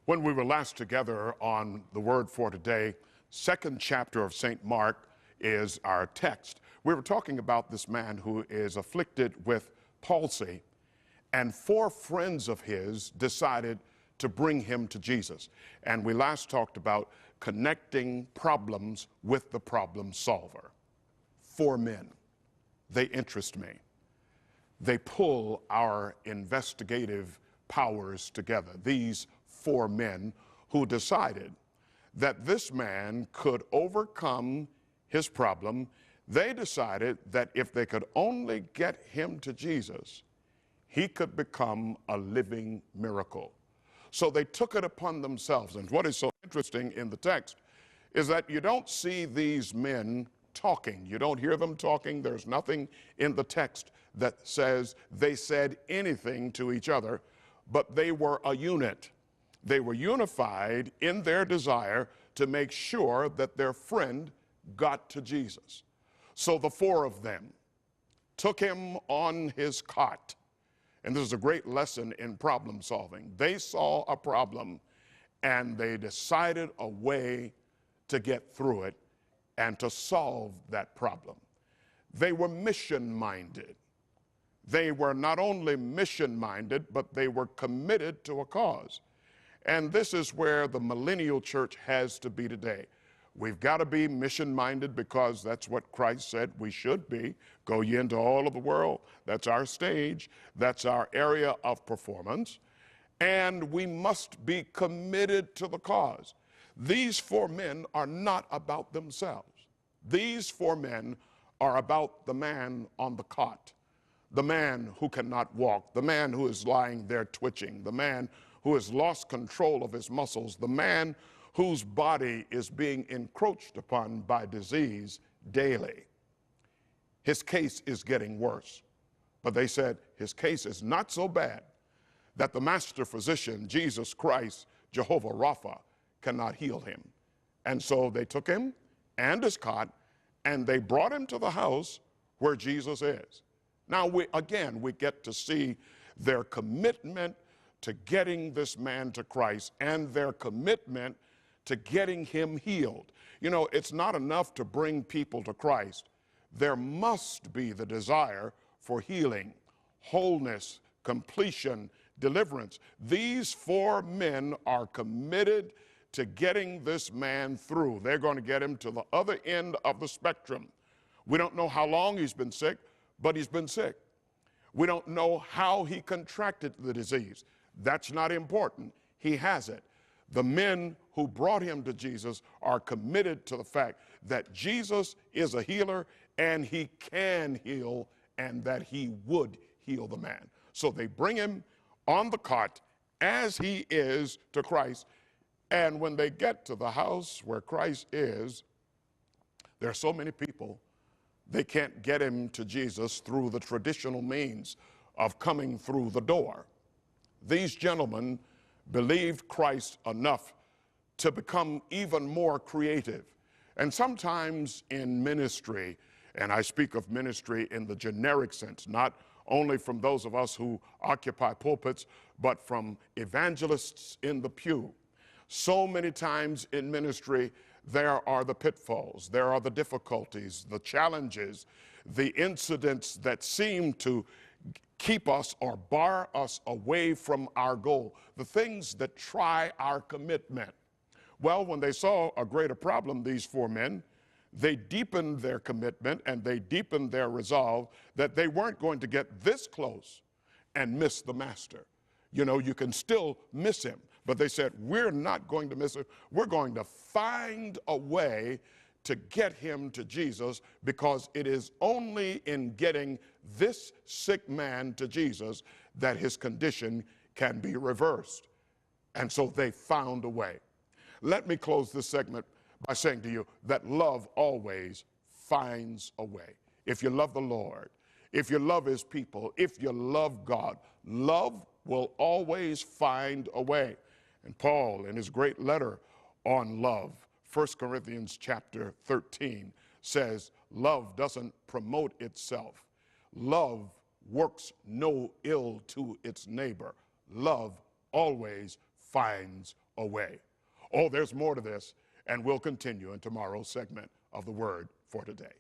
When we were last together on the word for today, second chapter of St. Mark is our text. We were talking about this man who is afflicted with palsy, and 4 friends of his decided to bring him to Jesus. And we last talked about connecting problems with the problem solver. 4 men, they interest me. They pull our investigative powers together. These 4 men who decided that this man could overcome his problem. They decided that if they could only get him to Jesus, he could become a living miracle. So they took it upon themselves. And what is so interesting in the text is that you don't see these men talking. You don't hear them talking. There's nothing in the text that says they said anything to each other, but they were a unit. They were unified in their desire to make sure that their friend got to Jesus. So the 4 of them took him on his cot. And this is a great lesson in problem solving. They saw a problem and they decided a way to get through it and to solve that problem. They were mission-minded. They were not only mission-minded, but they were committed to a cause. And this is where the millennial church has to be today. We've got to be mission-minded because that's what Christ said we should be. Go ye into all of the world. That's our stage. That's our area of performance. And we must be committed to the cause. These 4 men are not about themselves. These 4 men are about the man on the cot, the man who cannot walk, the man who is lying there twitching, the man who has lost control of his muscles, the man whose body is being encroached upon by disease daily. His case is getting worse. But they said his case is not so bad that the master physician, Jesus Christ, Jehovah Rapha, cannot heal him. And so they took him and his cot, and they brought him to the house where Jesus is. Now, we get to see their commitment to getting this man to Christ and their commitment to getting him healed. You know, it's not enough to bring people to Christ. There must be the desire for healing, wholeness, completion, deliverance. These 4 men are committed to getting this man through. They're going to get him to the other end of the spectrum. We don't know how long he's been sick, but he's been sick. We don't know how he contracted the disease. That's not important. He has it. The men who brought him to Jesus are committed to the fact that Jesus is a healer and he can heal and that he would heal the man. So they bring him on the cot as he is to Christ. And when they get to the house where Christ is, there are so many people, they can't get him to Jesus through the traditional means of coming through the door. These gentlemen believed Christ enough to become even more creative. And sometimes in ministry, and I speak of ministry in the generic sense, not only from those of us who occupy pulpits, but from evangelists in the pew. So many times in ministry, there are the pitfalls, there are the difficulties, the challenges, the incidents that seem to keep us or bar us away from our goal, the things that try our commitment. Well, when they saw a greater problem, these 4 men, they deepened their commitment and they deepened their resolve that they weren't going to get this close and miss the master. You know, you can still miss him, but they said, we're not going to miss him. We're going to find a way to get him to Jesus, because it is only in getting this sick man to Jesus that his condition can be reversed. And so they found a way. Let me close this segment by saying to you that love always finds a way. If you love the Lord, if you love his people, if you love God, love will always find a way. And Paul, in his great letter on love, 1 Corinthians chapter 13, says love doesn't promote itself. Love works no ill to its neighbor. Love always finds away. Oh, there's more to this, and we'll continue in tomorrow's segment of the Word for Today.